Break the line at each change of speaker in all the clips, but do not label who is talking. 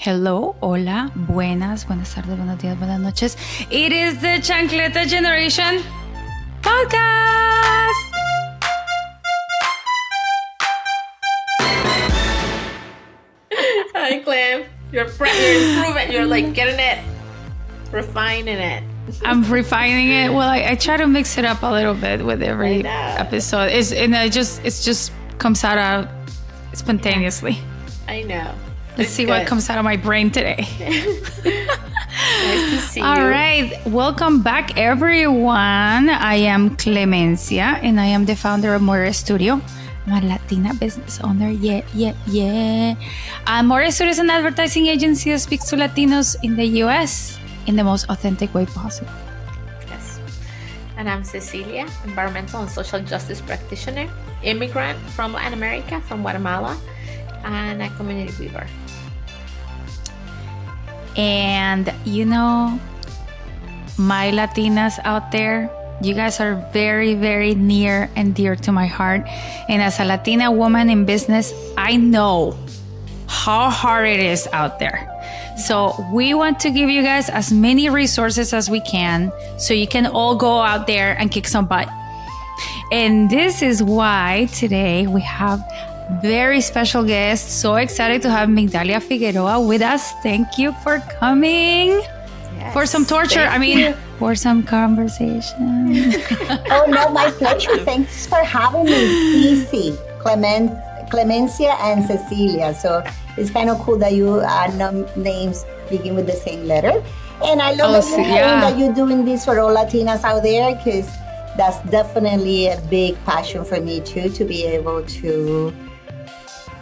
Hello, hola, buenas tardes, buenos días, buenas noches. It is the Chancleta Generation Podcast.
Hi, Clem. You're improving. You're like getting it, refining it.
I'm refining it. Well, I try to mix it up a little bit with every episode. It just comes out spontaneously.
I know.
Let's see what comes out of my brain today.
Nice to see you.
All right. Welcome back, everyone. I am Clemencia, and I am the founder of More Studio. I'm a Latina business owner. Yeah. More Studio is an advertising agency that speaks to Latinos in the U.S. in the most authentic way possible.
Yes. And I'm Cecilia, environmental and social justice practitioner, immigrant from Latin America, from Guatemala, and a community weaver.
And you know, my Latinas out there, you guys are very, very near and dear to my heart. And as a Latina woman in business, I know how hard it is out there. So we want to give you guys as many resources as we can so you can all go out there and kick some butt. And this is why today we have very special guest. So excited to have Migdalia Figueroa with us. Thank you for coming.
Yes,
for some torture. For some conversation.
Oh no, my pleasure. Thanks for having me. Easy, Clemencia and Cecilia. So it's kind of cool that you names begin with the same letter. And I love that you're doing this for all Latinas out there, because that's definitely a big passion for me too, to be able to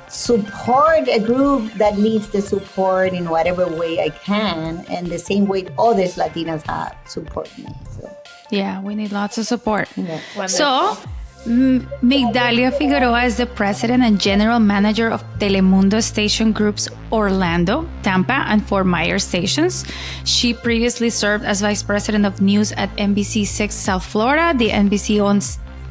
support a group that needs the support in whatever way I can, and the same way others Latinas have support me. So
yeah, we need lots of support.
Yeah.
So Migdalia Figueroa is the president and general manager of Telemundo Station Group's Orlando, Tampa and Fort Myers stations. She previously served as vice president of news at NBC6 South Florida, the NBC-owned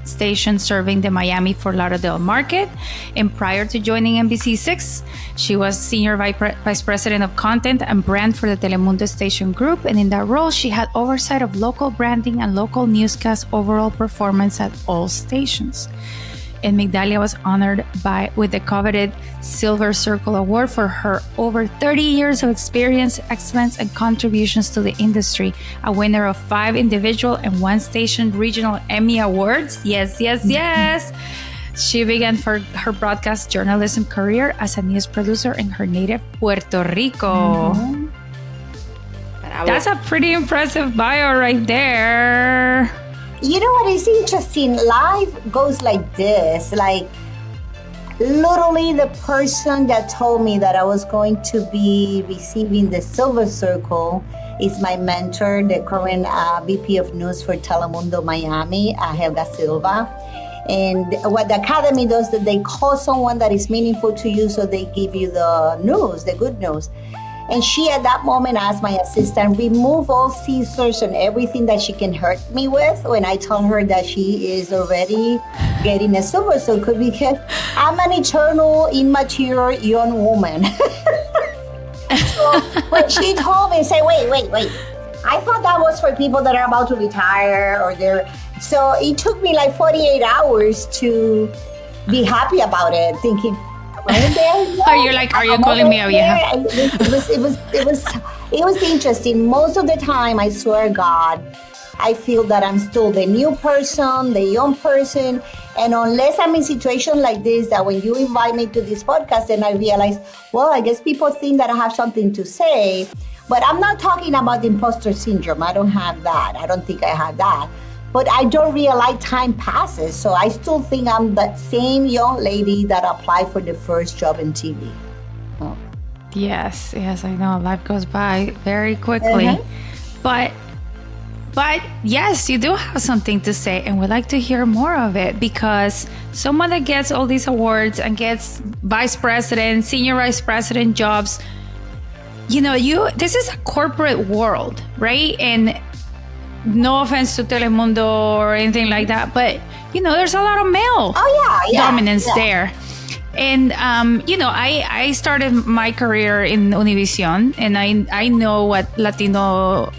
station serving the Miami Fort Lauderdale market. And prior to joining NBC6, she was senior vice president of content and brand for the Telemundo Station Group. And in that role, she had oversight of local branding and local newscast overall performance at all stations. And Migdalia was honored with the coveted Silver Circle Award for her over 30 years of experience, excellence, and contributions to the industry, a winner of 5 individual and 1 station regional Emmy Awards. Yes. She began her broadcast journalism career as a news producer in her native Puerto Rico. Mm-hmm. That's a pretty impressive bio right there.
You know what is interesting? Life goes like this. Like, literally the person that told me that I was going to be receiving the Silver Circle is my mentor, the current VP of News for Telemundo Miami, Helga Silva. And what the Academy does, that they call someone that is meaningful to you, so they give you the news, the good news. And she, at that moment, asked my assistant, remove all scissors and everything that she can hurt me with, when I told her that she is already getting a Silver Circle, because I'm an eternal, immature young woman. So when she told me, say, wait. I thought that was for people that are about to retire or they're... So it took me like 48 hours to be happy about it, thinking...
Are you calling me a vieja?
It was interesting. Most of the time, I swear God, I feel that I'm still the new person, the young person. And unless I'm in situation like this, that when you invite me to this podcast, then I realize, well, I guess people think that I have something to say. But I'm not talking about the imposter syndrome. I don't have that. I don't think I have that. But I don't realize time passes. So I still think I'm that same young lady that applied for the first job in TV. Oh.
Yes, I know. Life goes by very quickly. Mm-hmm. But yes, you do have something to say, and we'd like to hear more of it, because someone that gets all these awards and gets vice president, senior vice president jobs, this is a corporate world, right? And no offense to Telemundo or anything like that, but there's a lot of male dominance there. And I started my career in Univision, and I know what Latino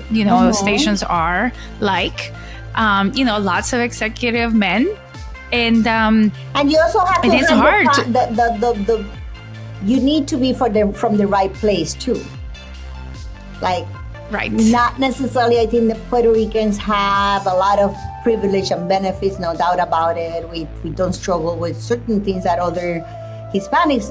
stations are like. Lots of executive men, and
you also have to.
And it's hard.
You need to be from the right place too. Like,
right.
Not necessarily. I think the Puerto Ricans have a lot of privilege and benefits, no doubt about it. We don't struggle with certain things that other Hispanics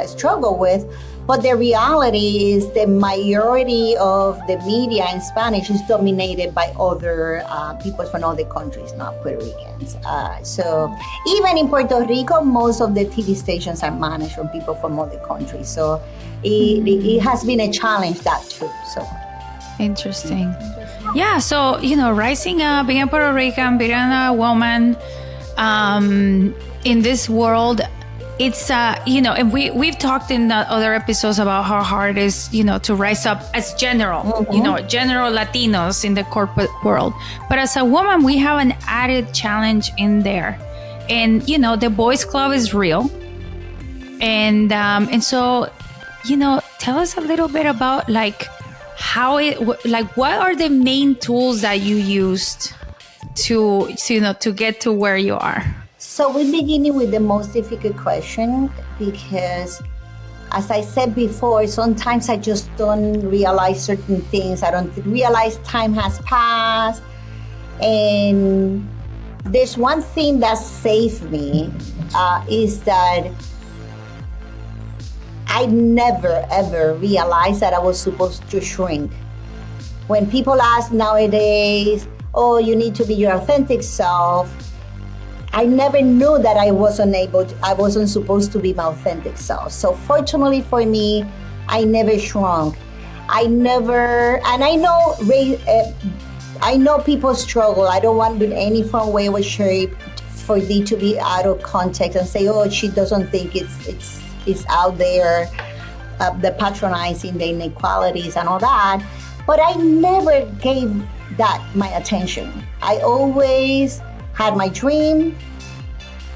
struggle with. But the reality is the majority of the media in Spanish is dominated by other people from other countries, not Puerto Ricans. So even in Puerto Rico, most of the TV stations are managed from people from other countries. So it has been a challenge, that too. So
interesting. Yeah. So, rising up, being a Puerto Rican, being a woman in this world, it's, and we've talked in other episodes about how hard it is, to rise up as general, general Latinos in the corporate world. But as a woman, we have an added challenge in there. And, the boys club is real. And so, tell us a little bit about what are the main tools that you used to get to where you are?
So we're beginning with the most difficult question, because as I said before, sometimes I just don't realize certain things. I don't realize time has passed. And there's one thing that saved me is that I never, ever realized that I was supposed to shrink. When people ask nowadays, oh, you need to be your authentic self, I never knew that I wasn't supposed to be my authentic self. So fortunately for me, I never shrunk. I know people struggle. I don't want in any form, way, or shape for me to be out of context and say, oh, she doesn't think it's out there, the patronizing, the inequalities and all that. But I never gave that my attention. I always had my dream,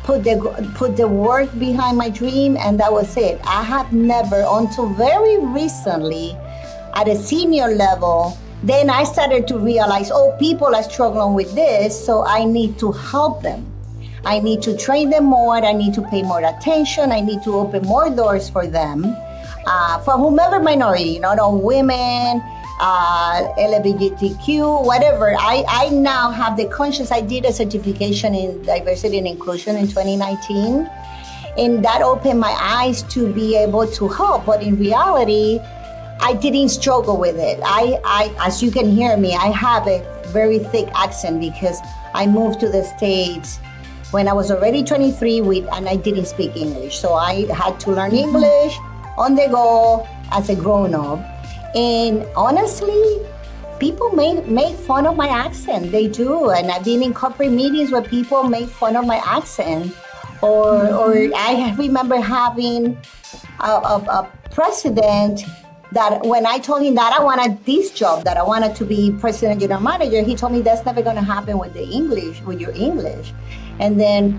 put the work behind my dream, and that was it. I have never, until very recently, at a senior level, then I started to realize, oh, people are struggling with this, so I need to help them. I need to train them more. I need to pay more attention. I need to open more doors for them, for whomever minority, not on women, LGBTQ, whatever. I now have the conscious. I did a certification in diversity and inclusion in 2019, and that opened my eyes to be able to help. But in reality, I didn't struggle with it. I as you can hear me, I have a very thick accent because I moved to the States when I was already 23 and I didn't speak English. So I had to learn English on the go as a grown-up. And honestly, people make fun of my accent. They do. And I've been in corporate meetings where people make fun of my accent. Or I remember having a president that when I told him that I wanted this job, that I wanted to be president general manager, he told me that's never going to happen with your English. And then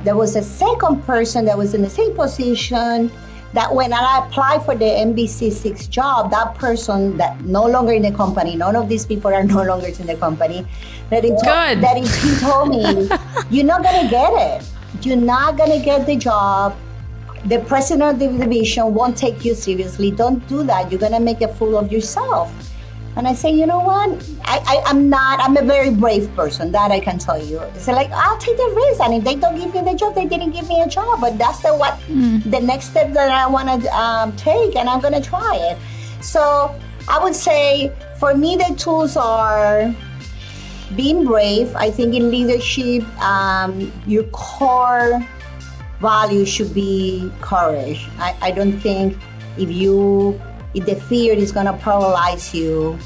there was a second person that was in the same position that when I applied for the NBC6 job, that person that no longer in the company, none of these people are no longer in the company, he told me, you're not going to get it. You're not going to get the job. The president of the division won't take you seriously. Don't do that. You're going to make a fool of yourself. And I say, you know what? I'm a very brave person, that I can tell you. So I'll take the risk. And if they don't give me the job, they didn't give me a job. But that's the next step that I want to take, and I'm going to try it. So I would say, for me, the tools are being brave. I think in leadership, your core value should be courage. I don't think if the fear is going to paralyze you,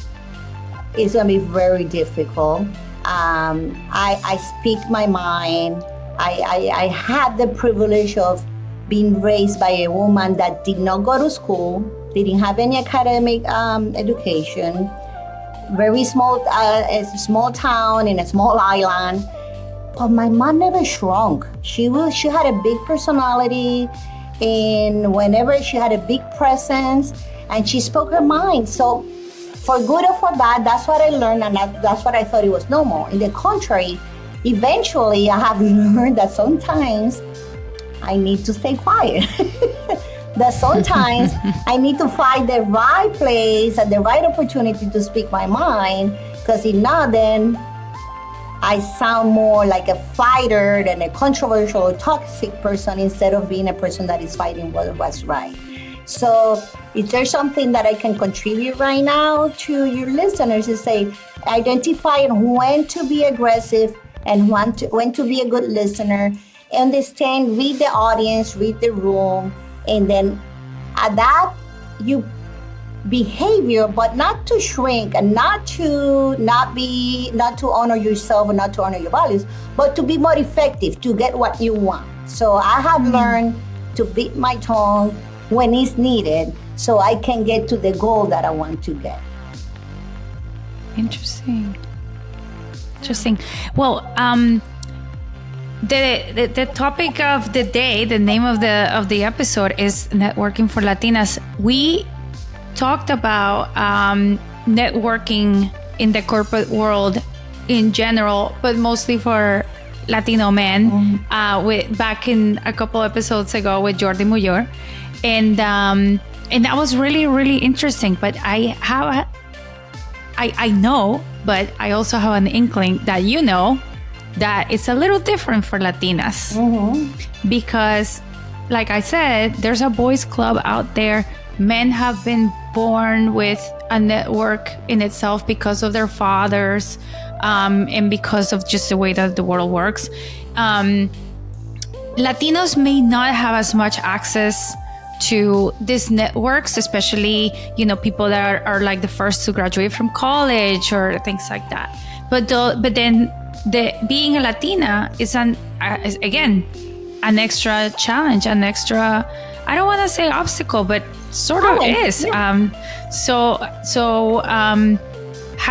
it's going to be very difficult. I speak my mind. I had the privilege of being raised by a woman that did not go to school, didn't have any academic education, very small, a small town in a small island. But my mom never shrunk. She had a big personality, and whenever she had a big presence, and she spoke her mind. So for good or for bad, that's what I learned, and that's what I thought it was normal. In the contrary, eventually I have learned that sometimes I need to stay quiet. That sometimes I need to find the right place and the right opportunity to speak my mind, because if not, then I sound more like a fighter than a controversial or toxic person, instead of being a person that is fighting what's right. So if there's something that I can contribute right now to your listeners, is say, identify when to be aggressive and when to be a good listener. Understand, read the audience, read the room, and then adapt your behavior, but not to shrink and not to honor yourself and not to honor your values, but to be more effective, to get what you want. So I have learned to beat my tongue when it's needed, so I can get to the goal that I want to get.
Interesting. Well, the topic of the day, the name of the episode is Networking for Latinas. We talked about networking in the corporate world in general, but mostly for Latino men. Back in a couple episodes ago with Jordi Muyor, and that was really, really interesting. But I know, but I also have an inkling that that it's a little different for Latinas, because, like I said, there's a boys club out there. Men have been born with a network in itself because of their fathers, and because of just the way that the world works. Latinos may not have as much access to these networks, especially, people that are like the first to graduate from college or things like that. But then being a Latina is again an extra challenge, an extra, I don't want to say obstacle, but sort of is. Yeah.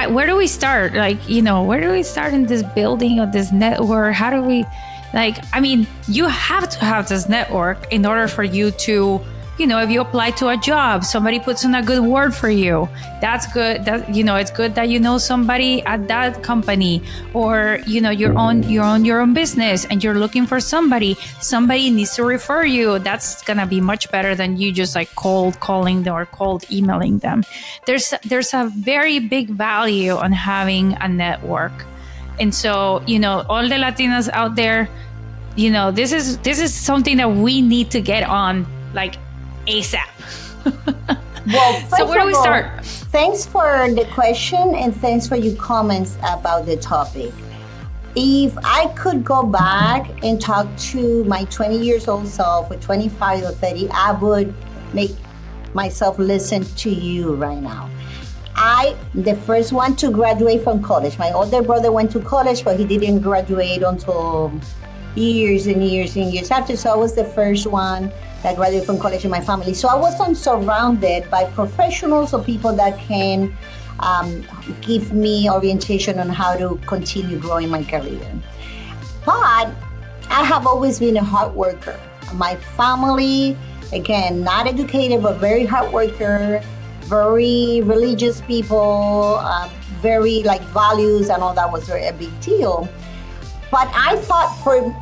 Where do we start? Where do we start in this building of this network? How do we, you have to have this network in order for you to, if you apply to a job, somebody puts in a good word for you. That's good. It's good that somebody at that company, or you're on your own business and you're looking for somebody needs to refer you. That's gonna be much better than you just cold calling them or cold emailing them. There's a very big value on having a network, and so all the Latinas out there, this is something that we need to get on ASAP.
Well,
so where do we start?
Thanks for the question, and thanks for your comments about the topic. If I could go back and talk to my 20 years old self, or 25 or 30, I would make myself listen to you right now. The first one to graduate from college. My older brother went to college, but he didn't graduate until years and years and years after. So I was the first one that graduated from college in my family. So I wasn't surrounded by professionals or people that can give me orientation on how to continue growing my career. But I have always been a hard worker. My family, again, not educated, but very hard worker, very religious people, very values and all that was a big deal. But I thought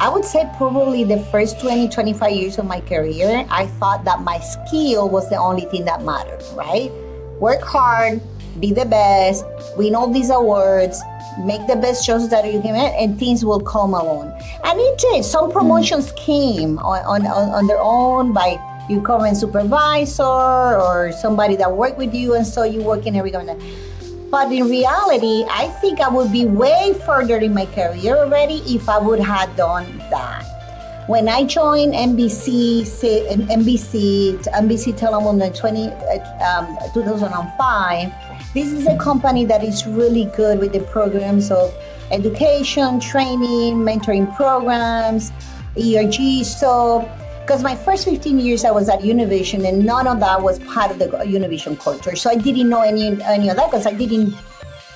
I would say probably the first 20, 25 years of my career, I thought that my skill was the only thing that mattered, right? Work hard, be the best, win all these awards, make the best choices that you can make, and things will come along. And it did. Some promotions came on their own by your current supervisor or somebody that worked with you, and so you work in every government. But in reality, I think I would be way further in my career already if I would have done that. When I joined NBC Telemundo in 2005, this is a company that is really good with the programs of education, training, mentoring programs, ERG. So, because my first 15 years I was at Univision, and none of that was part of the Univision culture. So I didn't know any of that because I didn't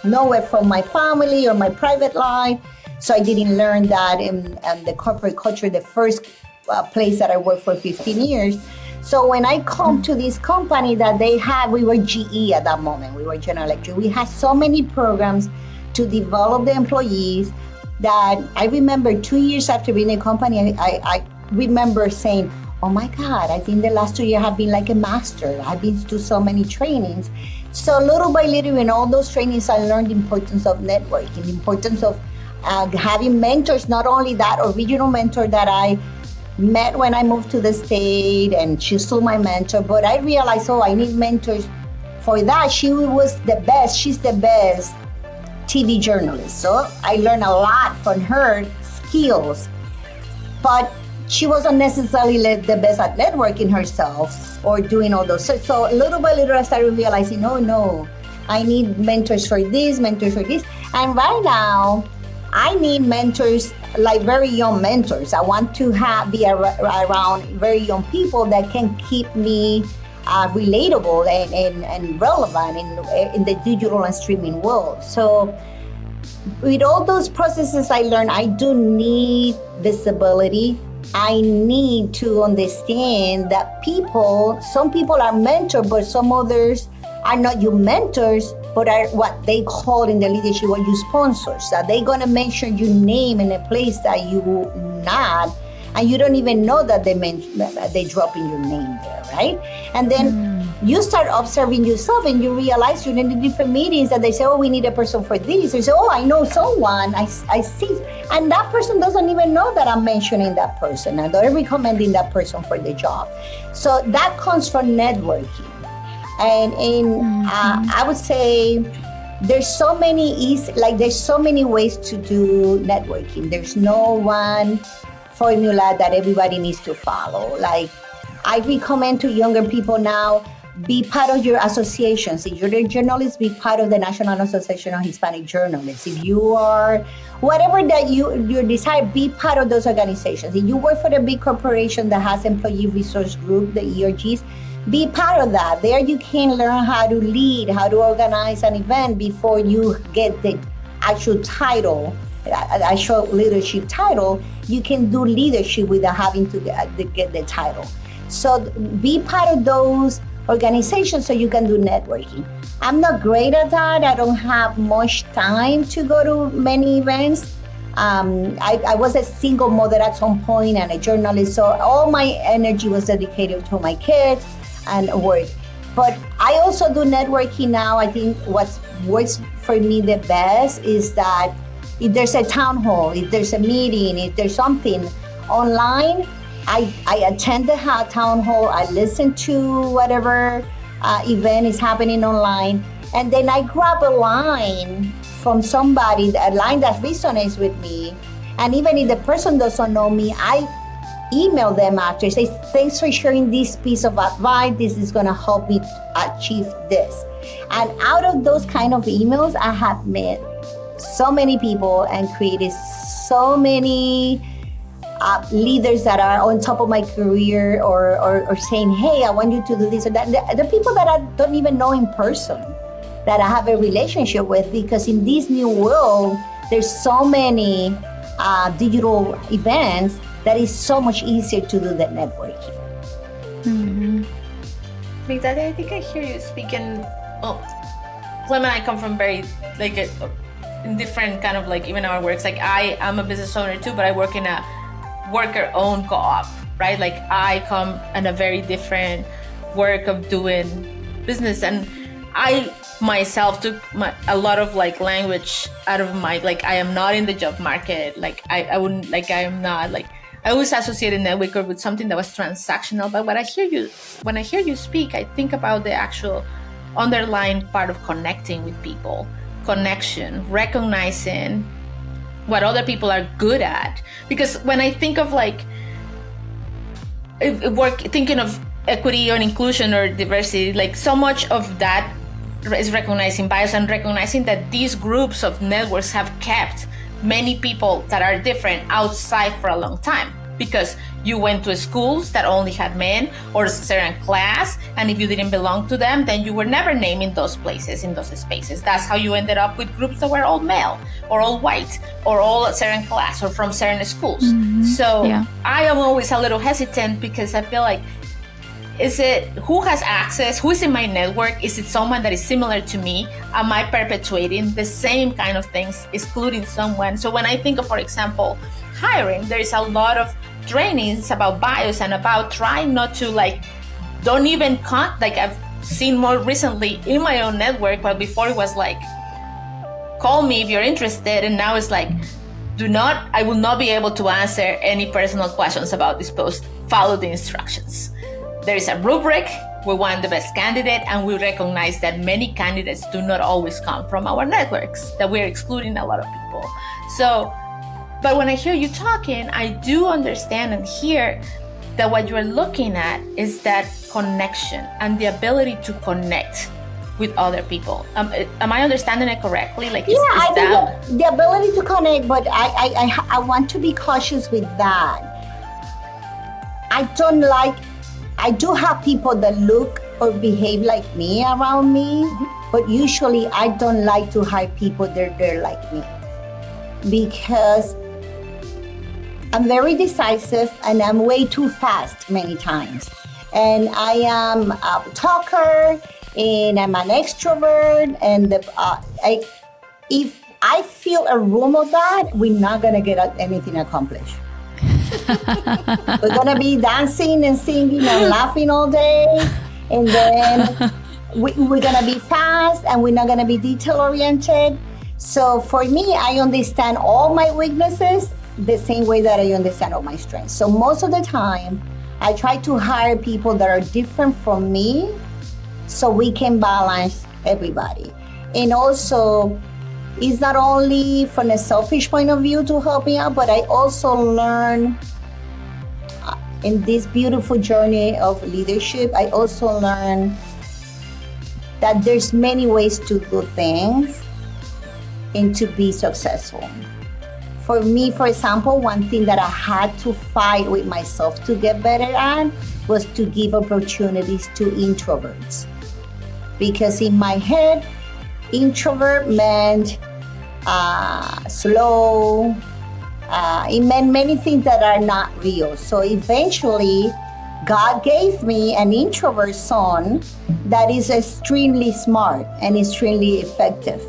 know it from my family or my private life. So I didn't learn that in the corporate culture, the first place that I worked for 15 years. So when I come to this company that they had, we were GE at that moment, we were General Electric. We had so many programs to develop the employees that I remember 2 years after being in the company, I remember saying, oh my God, I think the last 2 years have been like a master. I've been to so many trainings. So little by little in all those trainings, I learned the importance of networking, the importance of having mentors, not only that original mentor that I met when I moved to the state, and she's still my mentor, but I realized, I need mentors for that. She was the best. She's the best TV journalist. So I learned a lot from her skills, but she wasn't necessarily the best at networking herself or doing all those. So little by little, I started realizing, no, I need mentors for this, mentors for this. And right now, I need mentors, like very young mentors. I want to be around very young people that can keep me relatable and relevant in the digital and streaming world. So with all those processes I learned, I do need visibility. I need to understand that some people are mentors, but some others are not your mentors, but are what they call in the leadership what you sponsors. That they're gonna mention your name in a place that you not, and you don't even know that they dropping your name there, right? And then you start observing yourself, and you realize you're in the different meetings that they say, we need a person for this. Or say, I know someone, I see, and that person doesn't even know that I'm mentioning that person, and they're recommending that person for the job. So that comes from networking. And I would say there's so many there's so many ways to do networking. There's no one formula that everybody needs to follow. Like, I recommend to younger people now, be part of your associations. If you're a journalist, be part of the National Association of Hispanic Journalists. If you are, whatever that you decide, be part of those organizations. If you work for a big corporation that has employee resource group, the ERGs, be part of that. There you can learn how to lead, how to organize an event before you get the actual title, actual leadership title. You can do leadership without having to get the title. So be part of those organizations so you can do networking. I'm not great at that. I don't have much time to go to many events. I was a single mother at some point and a journalist, so all my energy was dedicated to my kids and work. But I also do networking now. I think what works for me the best is that if there's a town hall, if there's a meeting, if there's something online, I attend the town hall, I listen to whatever event is happening online, and then I grab a line from somebody, a line that resonates with me. And even if the person doesn't know me, I email them after, say, thanks for sharing this piece of advice. This is going to help me achieve this. And out of those kind of emails, I have met so many people and created so many leaders that are on top of my career or saying, hey, I want you to do this or that. The people that I don't even know in person that I have a relationship with, because in this new world, there's so many digital events that is so much easier to do that networking.
Mm-hmm. Migdalia, I think I hear you speaking. Clem and I come from very different kind of even our works. Like, I am a business owner too, but I work in a worker-owned co-op, right? Like, I come in a very different work of doing business, and I myself took a lot of language out of my I am not in the job market. I wouldn't I am not I always associated networker with something that was transactional. But when I hear you speak, I think about the actual underlying part of connecting with people, connection, recognizing what other people are good at. Because when I think of thinking of equity or inclusion or diversity, so much of that is recognizing bias and recognizing that these groups of networks have kept many people that are different outside for a long time, because you went to schools that only had men or a certain class, and if you didn't belong to them, then you were never named in those places, in those spaces. That's how you ended up with groups that were all male or all white or all a certain class or from certain schools. So I am always a little hesitant because I feel like, is it who has access? Who is in my network? Is it someone that is similar to me? Am I perpetuating the same kind of things, excluding someone? So when I think of, for example, hiring, there is a lot of trainings about bios and about trying not to don't even I've seen more recently in my own network, but before it was like, call me if you're interested. And now it's like, I will not be able to answer any personal questions about this post. Follow the instructions. There is a rubric. We want the best candidate, and we recognize that many candidates do not always come from our networks, that we're excluding a lot of people. So, but when I hear you talking, I do understand and hear that what you're looking at is that connection and the ability to connect with other people. Am I understanding it correctly?
I think the ability to connect, but I want to be cautious with that. I do have people that look or behave like me around me, but usually I don't like to hire people that they're like me, because I'm very decisive and I'm way too fast many times. And I am a talker and I'm an extrovert. And if I feel a room of that, we're not going to get anything accomplished. We're going to be dancing and singing and laughing all day. And then we're going to be fast and we're not going to be detail oriented. So for me, I understand all my weaknesses the same way that I understand all my strengths. So most of the time, I try to hire people that are different from me so we can balance everybody. And also, it's not only from a selfish point of view to help me out, but I also learn in this beautiful journey of leadership, I also learn that there's many ways to do things and to be successful. For me, for example, one thing that I had to fight with myself to get better at was to give opportunities to introverts. Because in my head, introvert meant slow. It meant many things that are not real. So eventually, God gave me an introvert son that is extremely smart and extremely effective.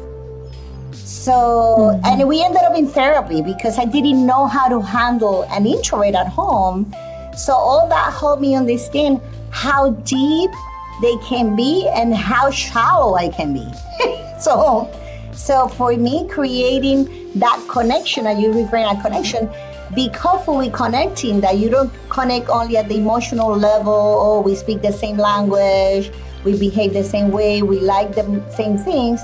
So, and we ended up in therapy because I didn't know how to handle an introvert at home. So all that helped me understand how deep they can be and how shallow I can be. So for me, creating that connection, and you refer to connection, be careful with connecting, that you don't connect only at the emotional level. Oh, we speak the same language, we behave the same way, we like the same things,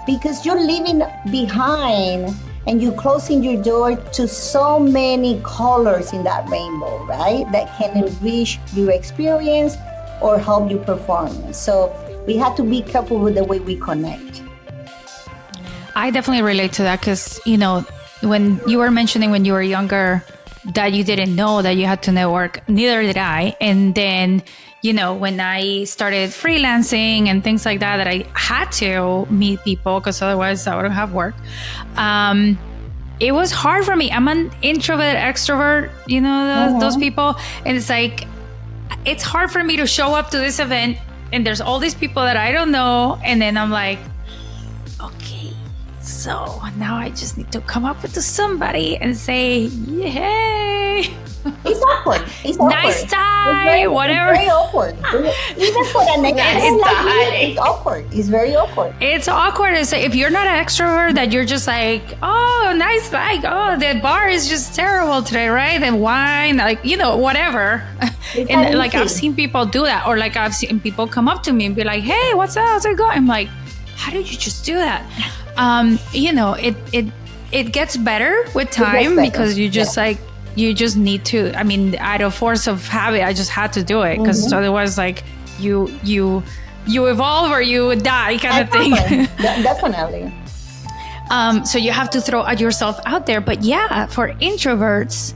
because you're leaving behind and you're closing your door to so many colors in that rainbow, right? That can enrich your experience or help you perform. So we have to be careful with the way we connect.
I definitely relate to that because, when you were mentioning when you were younger that you didn't know that you had to network, neither did I. And then, when I started freelancing and things like that I had to meet people because otherwise I wouldn't have work. It was hard for me. I'm an introvert, extrovert, those people. And it's like, it's hard for me to show up to this event and there's all these people that I don't know. And then I'm like, okay, so now I just need to come up with somebody and say, yay.
It's awkward.
Nice tie, whatever.
It's very awkward. Even for the next it's awkward. It's very awkward.
It's awkward. It's like if you're not an extrovert, that you're just like, oh, nice bike. Oh, the bar is just terrible today, right? And wine, whatever. And like I've seen people do that, or like I've seen people come up to me and be like, hey, what's up? How's it going? I'm like, how did you just do that? It gets better with time because you just you just need to, out of force of habit, I just had to do it because otherwise like you evolve or you die kind of thing.
Definitely.
So you have to throw yourself out there. But yeah, for introverts,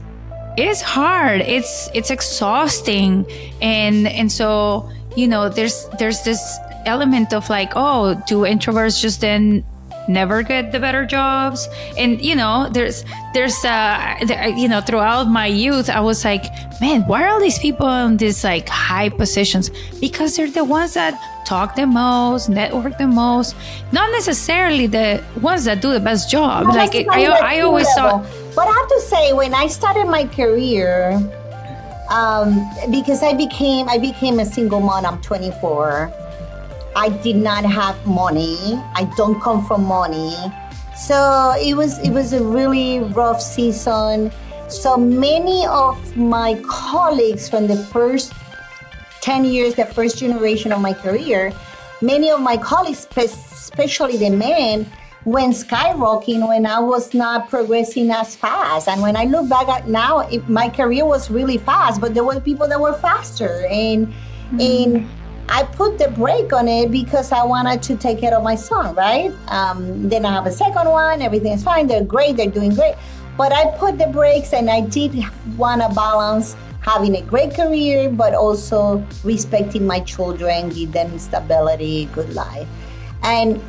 It's hard. It's exhausting, and so there's this element of like, oh, do introverts just then never get the better jobs? And there's throughout my youth, I was like, man, why are all these people in these like high positions? Because they're the ones that talk the most, network the most, not necessarily the ones that do the best job. Like I always thought.
But I have to say, when I started my career, because I became a single mom. I'm 24. I did not have money. I don't come from money. So it was a really rough season. So many of my colleagues from the first 10 years, the first generation of my career, many of my colleagues, especially the men, went skyrocketing when I was not progressing as fast. And when I look back at now, my career was really fast, but there were people that were faster. And I put the brake on it because I wanted to take care of my son, right? Then I have a second one, everything is fine, they're great, they're doing great. But I put the brakes, and I did want to balance having a great career, but also respecting my children, give them stability, good life. And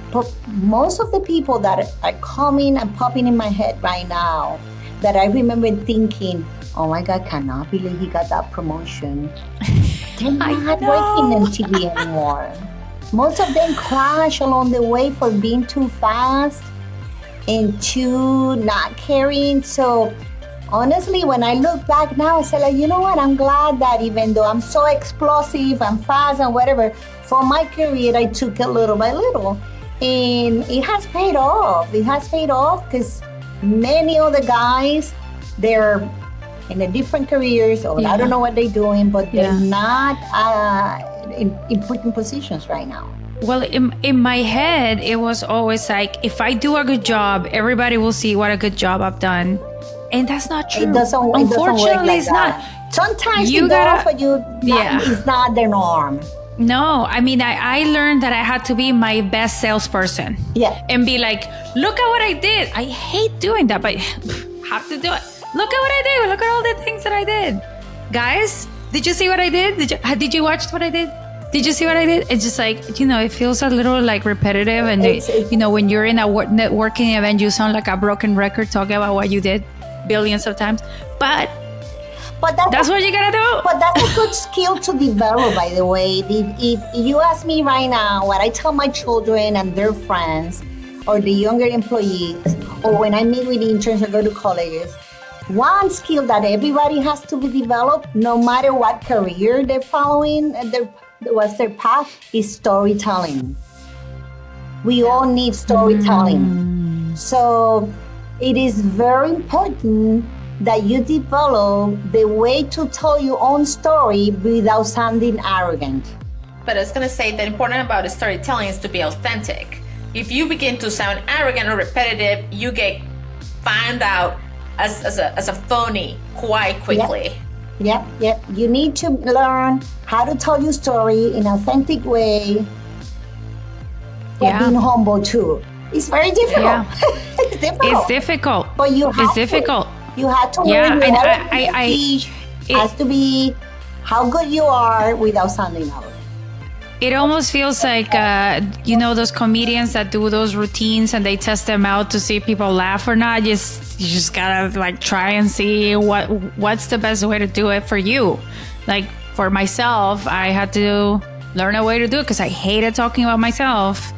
most of the people that are coming and popping in my head right now, that I remember thinking, oh my God, cannot believe he got that promotion. They're not working in TV anymore. Most of them crash along the way for being too fast and too not caring. So honestly, when I look back now, I say like, you know what? I'm glad that even though I'm so explosive and fast and whatever, for my career, I took it little by little. And it has paid off. It has paid off because many of the guys, they're in the different careers, or I don't know what they're doing, but they're not in important positions right now.
Well, in my head, it was always like, if I do a good job, everybody will see what a good job I've done. And that's not true. Unfortunately, it's not.
Sometimes you gotta, but it's not the norm.
No, I mean, I learned that I had to be my best salesperson.
Yeah.
And be like, look at what I did. I hate doing that, but have to do it. Look at what I did. Look at all the things that I did. Guys, did you see what I did? Did you watch what I did? Did you see what I did? It's just like, it feels a little like repetitive. And, when you're in a networking event, you sound like a broken record talking about what you did billions of times. But that's what you gotta do.
But that's a good skill to develop, by the way. If you ask me right now what I tell my children and their friends, or the younger employees, or when I meet with interns or go to colleges, one skill that everybody has to be developed, no matter what career they're following, what's their path, is storytelling. We all need storytelling. So it is very important that you develop the way to tell your own story without sounding arrogant.
But I was going to say that important about storytelling is to be authentic. If you begin to sound arrogant or repetitive, you get found out as a phony quite quickly.
Yep. You need to learn how to tell your story in an authentic way, but being humble too. It's very difficult.
Yeah. It's difficult.
But you have You have to learn. It has to be how good you are without sounding arrogant.
It almost feels like, those comedians that do those routines and they test them out to see if people laugh or not. You just gotta like try and see what's the best way to do it for you. Like for myself, I had to learn a way to do it because I hated talking about myself.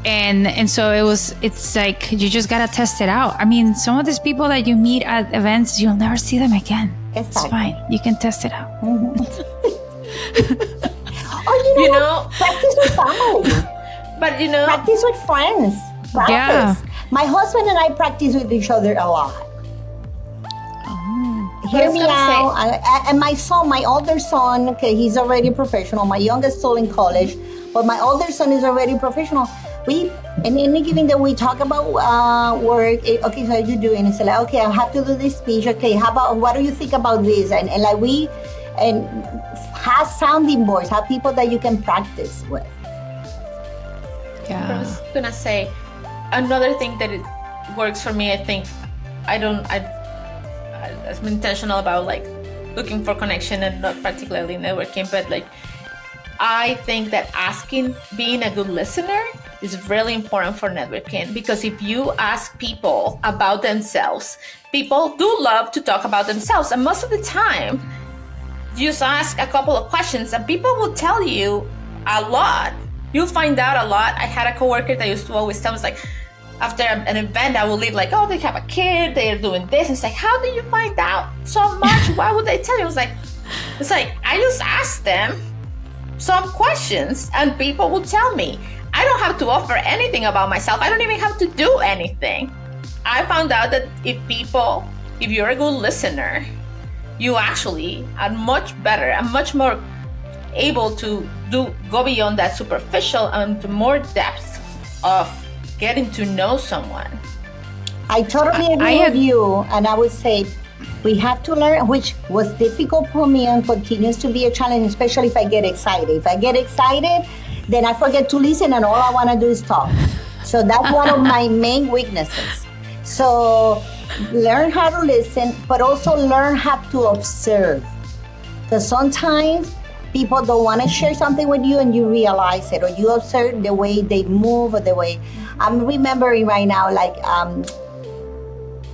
And so it's like, you just gotta test it out. I mean, some of these people that you meet at events, you'll never see them again.
Exactly.
It's fine. You can test it out.
Or, practice with family.
But,
practice with friends. Practice.
Yeah.
My husband and I practice with each other a lot. Hear me out. And my son, my older son, okay, he's already professional. My youngest still in college, but my older son is already professional. In any given day, we talk about work. Okay, so how you doing? It's like, okay, I have to do this speech. Okay, what do you think about this? And have sounding boards, have people that you can practice with.
Yeah. I was gonna say, another thing that it works for me, I think, I I'm intentional about like looking for connection and not particularly networking, but like I think that being a good listener is really important for networking, because if you ask people about themselves, people do love to talk about themselves, and most of the time you just ask a couple of questions and people will tell you a lot. You'll find out a lot. I had a coworker that used to always tell us, like, after an event, I will leave like, oh, they have a kid, they're doing this. It's like, how did you find out so much? Why would they tell you? It's like I just asked them some questions and people will tell me. I don't have to offer anything about myself. I don't even have to do anything. I found out that if you're a good listener, you actually are much better and much more able to go beyond that superficial and to more depth of getting to know someone.
I totally agree with you, and I would say we have to learn, which was difficult for me and continues to be a challenge, especially if I get excited. If I get excited, then I forget to listen and all I want to do is talk. So that's one of my main weaknesses. So learn how to listen, but also learn how to observe. Because sometimes people don't want to share something with you and you realize it, or you observe the way they move or the way. I'm remembering right now, like,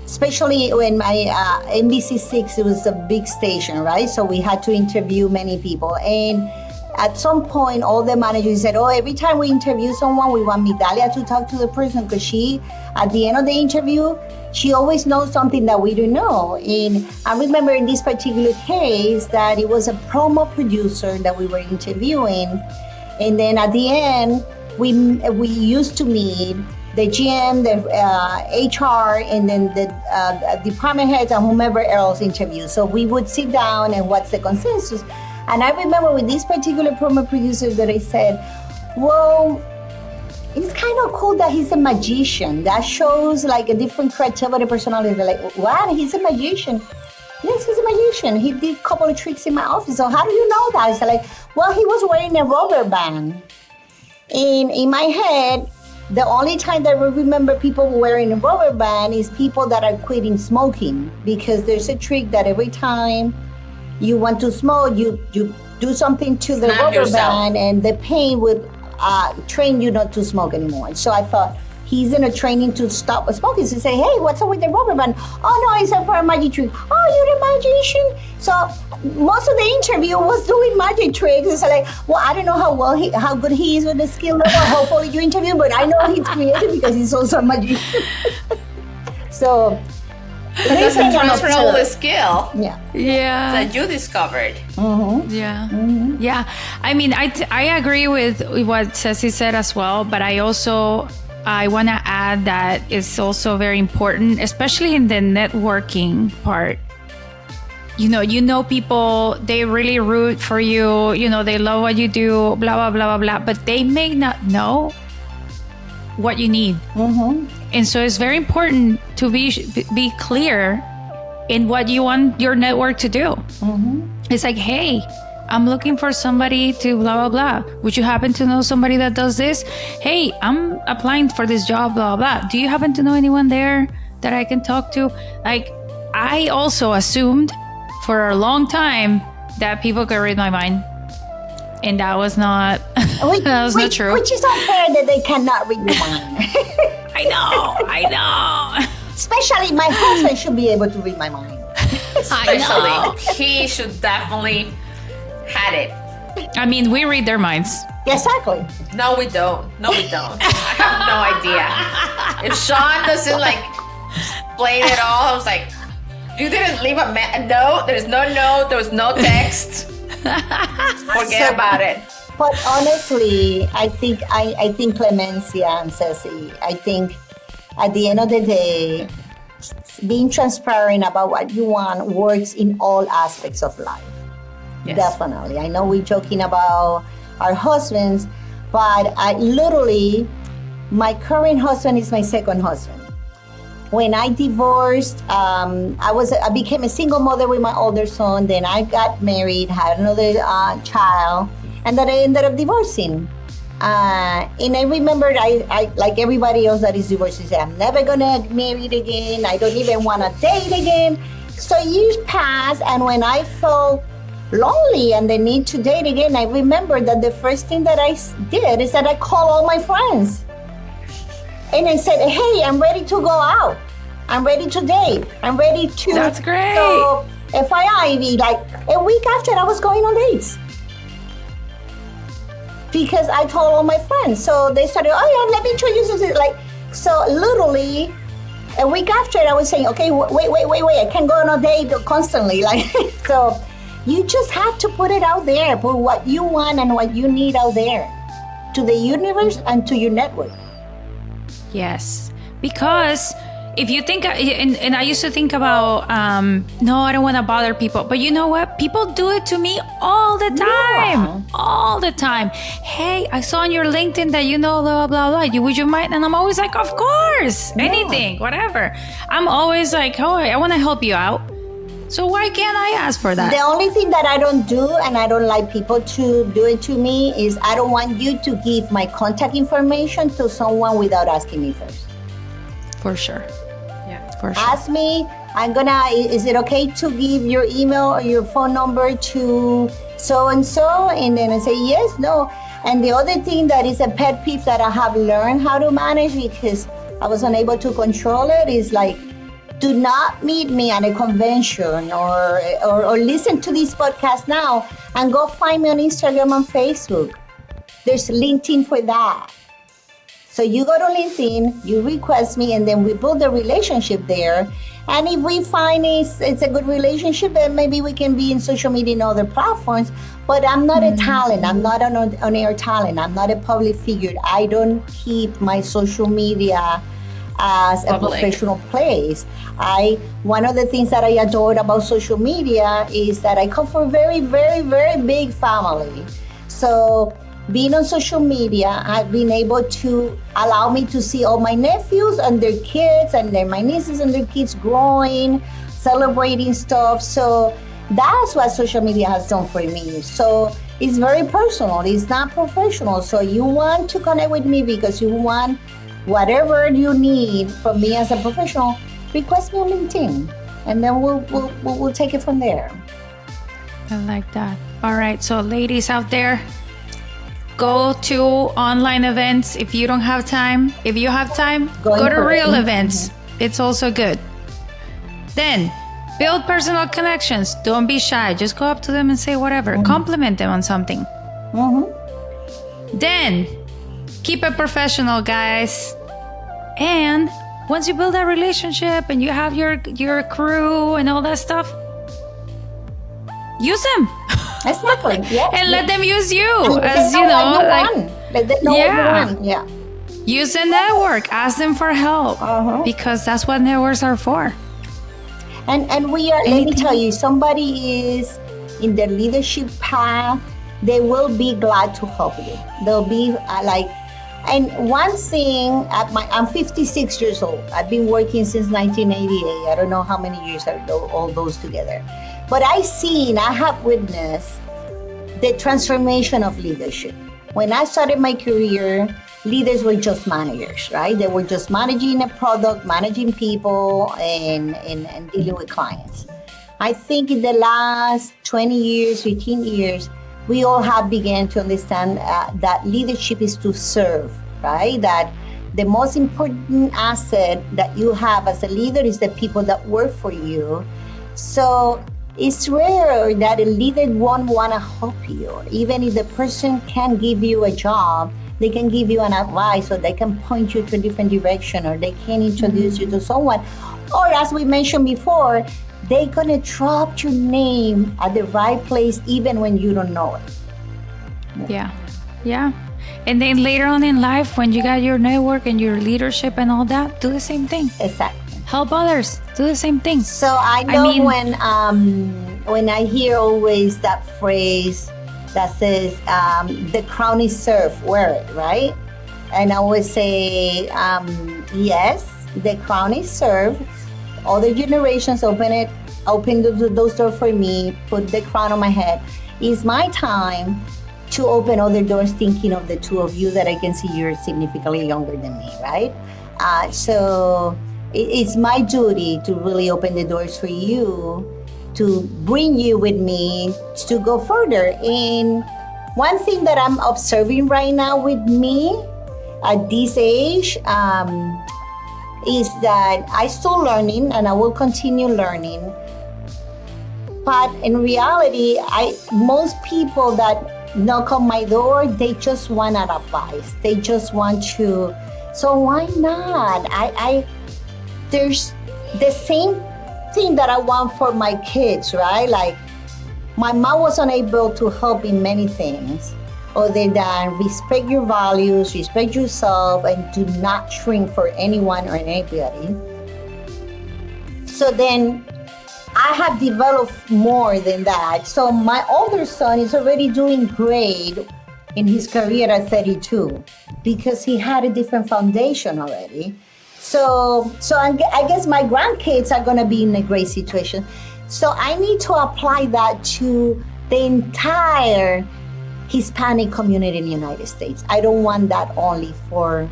especially when my NBC6, it was a big station, right? So we had to interview many people. And at some point, all the managers said, oh, every time we interview someone, we want Migdalia to talk to the person, because she, at the end of the interview, she always knows something that we don't know. And I remember in this particular case that it was a promo producer that we were interviewing. And then at the end, we used to meet the GM, the HR, and then the department heads and whomever else interviewed. So we would sit down and what's the consensus. And I remember with this particular promo producer that I said, well, it's kind of cool that he's a magician. That shows like a different creativity, personality. They're like, what? He's a magician? Yes, he's a magician. He did a couple of tricks in my office. So how do you know that? I said, like, well, he was wearing a rubber band. And in my head, the only time that we remember people wearing a rubber band is people that are quitting smoking, because there's a trick that every time you want to smoke, you do something to the rubber band, and the pain would train you not to smoke anymore. So I thought, he's in a training to stop smoking. So say, hey, what's up with the rubber band? Oh no, it's a for a magic trick. Oh, you're a magician? So most of the interview was doing magic tricks. It's like, well, I don't know how good he is with the skill level. Hopefully you interview, but I know he's creative because he's also a magician. So
it's a transferable skill.
Yeah.
That you discovered.
Mm-hmm. Yeah. Mm-hmm. Yeah. I mean, I agree with what Ceci said as well, but I want to add that it's also very important, especially in the networking part. You know, people, they really root for you. You know, they love what you do, blah, blah, blah, blah, blah, but they may not know what you need. Mm-hmm. And so it's very important to be clear in what you want your network to do. Mm-hmm. It's like, hey, I'm looking for somebody to blah, blah, blah. Would you happen to know somebody that does this? Hey, I'm applying for this job, blah, blah. Do you happen to know anyone there that I can talk to? Like, I also assumed for a long time that people could read my mind. And that was not, not true.
Which is unfair that they cannot read your mind.
I know.
Especially my husband should be able to read my mind.
Especially, he should definitely had it.
I mean, we read their minds.
Exactly.
No, we don't. I have no idea. If Sean doesn't like explain it all, I was like, you didn't leave a note. There's no note. There was no text. Forget about it.
But honestly, I think Clemencia and Ceci, I think at the end of the day, being transparent about what you want works in all aspects of life. Yes. Definitely. I know we're joking about our husbands, but my current husband is my second husband. When I divorced, I became a single mother with my older son. Then I got married, had another child, and then I ended up divorcing. And I remember, I like everybody else that is divorced, said, I'm never gonna get married again. I don't even want to date again. So years passed, and when I felt lonely and the need to date again, I remember that the first thing that I did is that I called all my friends. And I said, hey, I'm ready to go out. I'm ready to date. I'm ready to...
That's great.
So, FYI, like a week after, I was going on dates. Because I told all my friends. So they started, oh yeah, let me introduce you. Like, so literally, a week after, I was saying, okay, wait, I can't go on a date constantly. Like, so you just have to put it out there, put what you want and what you need out there to the universe and to your network.
Yes, because if you think, and I used to think about, no, I don't want to bother people. But you know what? People do it to me all the time.
Yeah.
All the time. Hey, I saw on your LinkedIn that you know, blah, blah, blah. Would you mind? And I'm always like, of course.
Yeah.
Anything, whatever. I'm always like, oh, I want to help you out. So why can't I ask for that?
The only thing that I don't do, and I don't like people to do it to me, is I don't want you to give my contact information to someone without asking me first.
For sure.
Yeah.
For sure.
Ask me, is it okay to give your email or your phone number to so-and-so? And then I say, yes, no. And the other thing that is a pet peeve that I have learned how to manage because I was unable to control it is like, do not meet me at a convention or listen to this podcast now and go find me on Instagram and Facebook. There's LinkedIn for that. So you go to LinkedIn, you request me, and then we build a relationship there. And if we find it's a good relationship, then maybe we can be in social media and other platforms. But I'm not a talent. I'm not an on-air talent. I'm not a public figure. I don't keep my social media as a professional place. One of the things that I adore about social media is that I come from a very, very, very big family. So being on social media, I've been able to allow me to see all my nephews and their kids and then my nieces and their kids growing, celebrating stuff. So that's what social media has done for me. So it's very personal. It's not professional. So you want to connect with me because you want whatever you need from me as a professional, request me on LinkedIn, and then we'll take it from there.
I like that. All right, so ladies out there, go to online events if you don't have time. If you have time, go to real events. It's also good. Then build personal connections. Don't be shy. Just go up to them and say whatever. Compliment them on something. Then keep it professional, guys. And once you build that relationship and you have your crew and all that stuff, use them.
Exactly. Yeah.
And let them use you.
And
As you know,
let them know what you want. Yeah.
Use the network. Ask them for help because that's what networks are for.
And we are. Let me tell you, somebody is in the leadership path. They will be glad to help you. They'll be and one thing, I'm 56 years old. I've been working since 1988. I don't know how many years are all those together. But I have witnessed the transformation of leadership. When I started my career, leaders were just managers, right? They were just managing a product, managing people, and dealing with clients. I think in the last 20 years, 15 years, we all have begun to understand that leadership is to serve, right? That the most important asset that you have as a leader is the people that work for you. So it's rare that a leader won't want to help you. Even if the person can give you a job, they can give you an advice, or they can point you to a different direction, or they can introduce you to someone. Or as we mentioned before, they're going to drop your name at the right place even when you don't know it.
Yeah. And then later on in life, when you got your network and your leadership and all that, do the same thing.
Exactly.
Help others. Do the same thing.
So I know when I hear always that phrase that says, the crown is served, wear it, right? And I always say, yes, the crown is served. Other generations open those doors for me, put the crown on my head. It's my time to open other doors, thinking of the two of you that I can see you're significantly younger than me, right? So it's my duty to really open the doors for you, to bring you with me to go further. And one thing that I'm observing right now with me at this age is that I'm still learning and I will continue learning. But in reality, most people that knock on my door, they just want an advice. They just want to, so why not? There's the same thing that I want for my kids, right? Like, my mom was unable to help in many things other than respect your values, respect yourself, and do not shrink for anyone or anybody. So then I have developed more than that. So my older son is already doing great in his career at 32 because he had a different foundation already. So I guess my grandkids are going to be in a great situation. So I need to apply that to the entire Hispanic community in the United States. I don't want that only for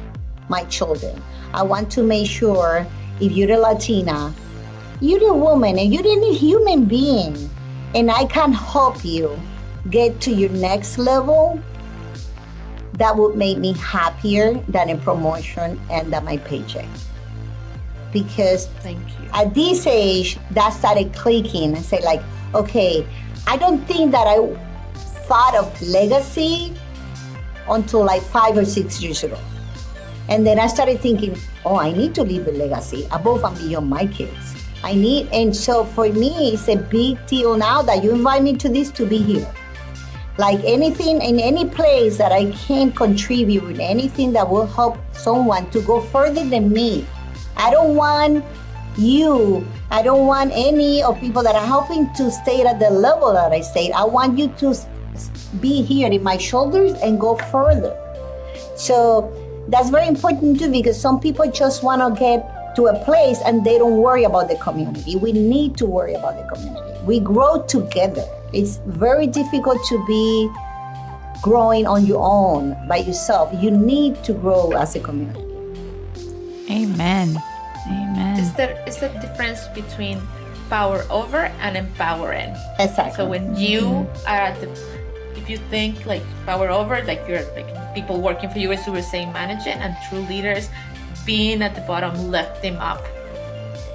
my children. I want to make sure if you're a Latina, you're a woman and you're a human being, and I can help you get to your next level, that would make me happier than a promotion and than my paycheck. Because
Thank you.
At this age, that started clicking and say like, okay, I don't think that I thought of legacy until like 5 or 6 years ago. And then I started thinking, oh, I need to leave a legacy above and beyond my kids. And so for me, it's a big deal now that you invite me to this to be here. Like anything in any place that I can contribute with anything that will help someone to go further than me. I don't want any of people that are helping to stay at the level that I stayed. I want you to be here in my shoulders and go further. So that's very important too, because some people just want to get to a place and they don't worry about the community. We need to worry about the community. We grow together. It's very difficult to be growing on your own by yourself. You need to grow as a community.
Amen. Amen.
Is there a difference between power over and empowering?
Exactly.
So when you are at if you think like power over, like you're like people working for you, as you were saying, managing, and true leaders being at the bottom, lifting up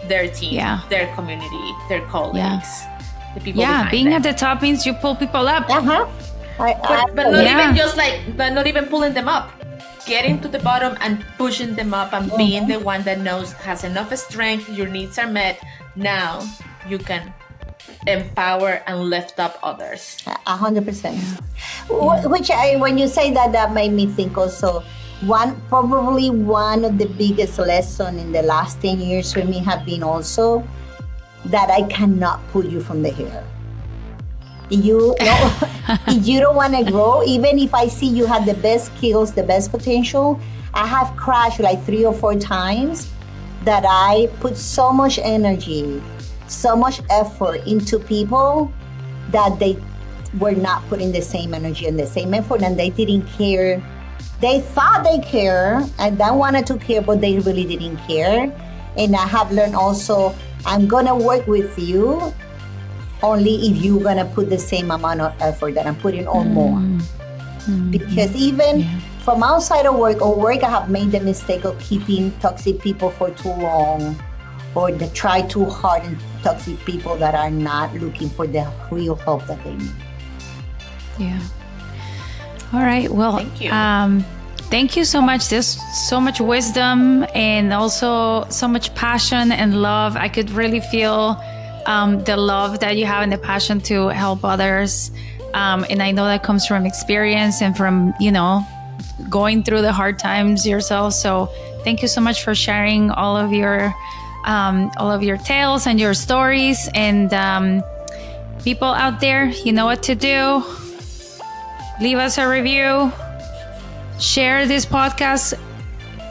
their team, their community, their colleagues, the people behind
being
them.
at the top means you pull people up.
But not even just like, but not even pulling them up. Getting to the bottom and pushing them up and being the one that knows, has enough strength, your needs are met. Now you can empower and lift up others.
100%. Which when you say that, that made me think also, probably one of the biggest lessons in the last 10 years for me have been also that I cannot pull you from the hair. If you don't want to grow, even if I see you have the best skills, the best potential, I have crashed like 3 or 4 times that I put so much energy, so much effort into people that they were not putting the same energy and the same effort, and they didn't care. They thought they care and they wanted to care, but they really didn't care. And I have learned also, I'm gonna work with you only if you're gonna put the same amount of effort that I'm putting or more. Because even from outside of work or work, I have made the mistake of keeping toxic people for too long, or they try too hard and toxic people that are not looking for the real help that they need.
Yeah. All right. Well,
thank you.
Thank you so much. There's so much wisdom and also so much passion and love. I could really feel the love that you have and the passion to help others. And I know that comes from experience and from, going through the hard times yourself. So thank you so much for sharing all of your tales and your stories. And people out there, you know what to do. Leave us a review. Share this podcast.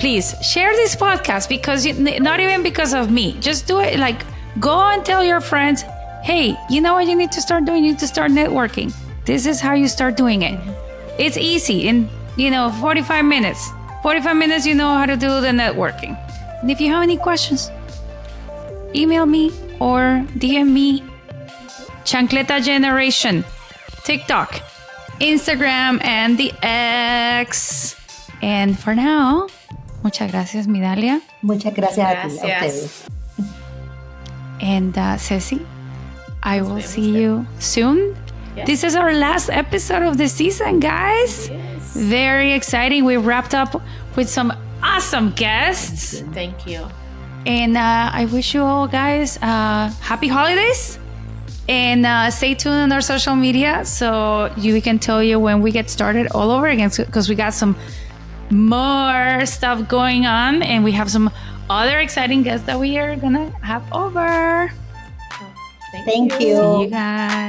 Please share this podcast, because not even because of me. Just do it. Like, go and tell your friends, hey, you know what you need to start doing? You need to start networking. This is how you start doing it. It's easy. In 45 minutes. 45 minutes, you know how to do the networking. And if you have any questions, email me or DM me. Chancleta Generation, TikTok, Instagram, and the X. And for now, muchas gracias, Migdalia.
Muchas gracias a ti, a ustedes.
And Ceci, I will see you soon. Yes. This is our last episode of the season, guys. Yes. Very exciting. We wrapped up with some awesome guests.
Thank you.
And I wish you all guys happy holidays. And stay tuned on our social media so we can tell you when we get started all over again, because we got some more stuff going on and we have some other exciting guests that we are gonna have over.
Thank you.
See you guys.